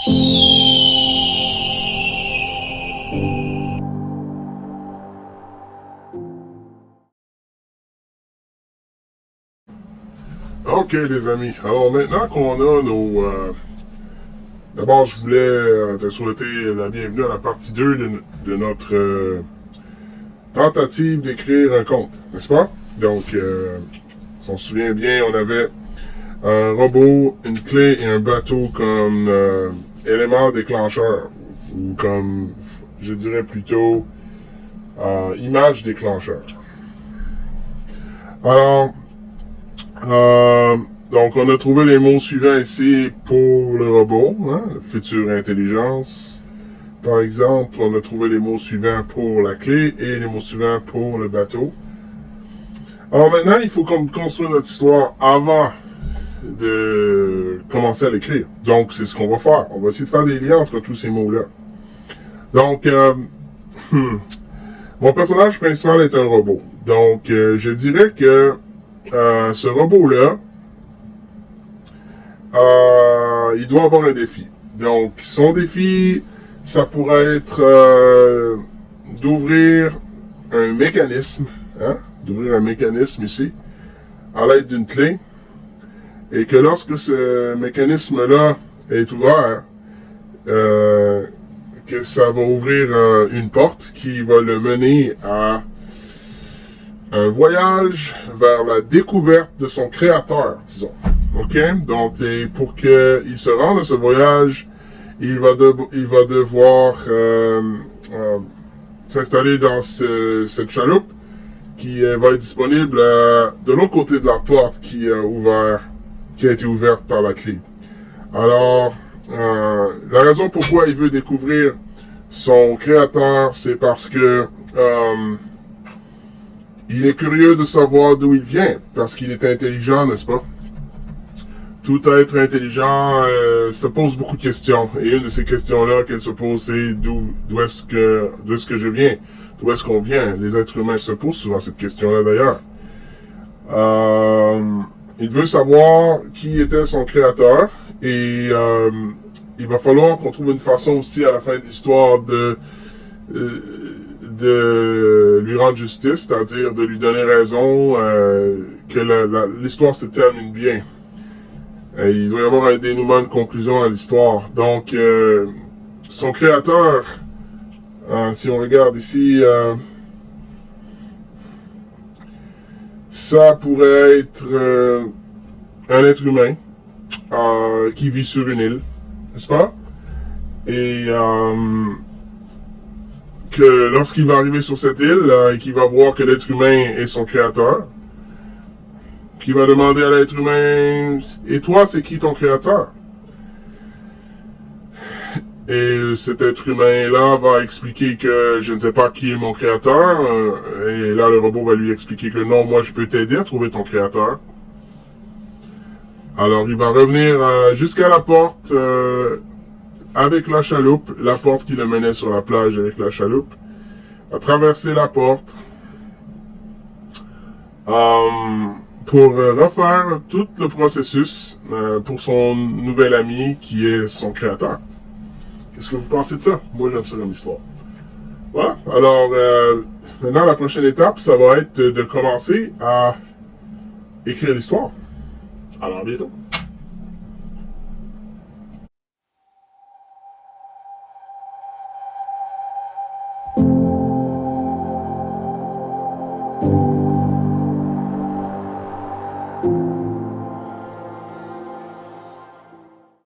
Ok les amis, alors maintenant qu'on a nos... D'abord je voulais te souhaiter la bienvenue à la partie 2 de notre tentative d'écrire un conte, n'est-ce pas? Donc, si on se souvient bien, on avait un robot, une clé et un bateau comme éléments déclencheurs, ou comme, je dirais plutôt, image déclencheur. Alors, donc on a trouvé les mots suivants ici pour le robot, hein, future intelligence. Par exemple, on a trouvé les mots suivants pour la clé et les mots suivants pour le bateau. Alors maintenant, il faut construire notre histoire avant de commencer à l'écrire. Donc, c'est ce qu'on va faire. On va essayer de faire des liens entre tous ces mots-là. Donc, mon personnage principal est un robot. Donc, je dirais que ce robot-là, il doit avoir un défi. Donc, son défi, ça pourrait être d'ouvrir un mécanisme, hein, d'ouvrir un mécanisme ici, à l'aide d'une clé, et que lorsque ce mécanisme-là est ouvert, que ça va ouvrir une porte qui va le mener à un voyage vers la découverte de son créateur, disons. OK? Donc, et pour qu'il se rende à ce voyage, il va devoir s'installer dans cette chaloupe qui va être disponible de l'autre côté de la porte qui a été ouverte par la clé. Alors, la raison pourquoi il veut découvrir son créateur, c'est parce que il est curieux de savoir d'où il vient, parce qu'il est intelligent, n'est-ce pas? Tout être intelligent se pose beaucoup de questions. Et une de ces questions-là qu'elle se pose, c'est d'où est-ce que je viens? D'où est-ce qu'on vient? Les êtres humains se posent souvent cette question-là d'ailleurs. Il veut savoir qui était son créateur et il va falloir qu'on trouve une façon aussi à la fin de l'histoire de lui rendre justice, c'est-à-dire de lui donner raison, que l'histoire se termine bien. Il doit y avoir un dénouement, une conclusion à l'histoire. Donc, son créateur, si on regarde ici, ça pourrait être un être humain qui vit sur une île, n'est-ce pas? Et que lorsqu'il va arriver sur cette île et qu'il va voir que l'être humain est son créateur, qui va demander à l'être humain « Et toi, c'est qui ton créateur? » Et cet être humain-là va expliquer que je ne sais pas qui est mon créateur. Et là, le robot va lui expliquer que non, moi, je peux t'aider à trouver ton créateur. Alors, il va revenir jusqu'à la porte avec la chaloupe, la porte qui le menait sur la plage avec la chaloupe. Va traverser la porte. Pour refaire tout le processus pour son nouvel ami qui est son créateur. Qu'est-ce que vous pensez de ça? Moi, j'aime ça comme histoire. Voilà. Alors, maintenant, la prochaine étape, ça va être de commencer à écrire l'histoire. Alors, à bientôt.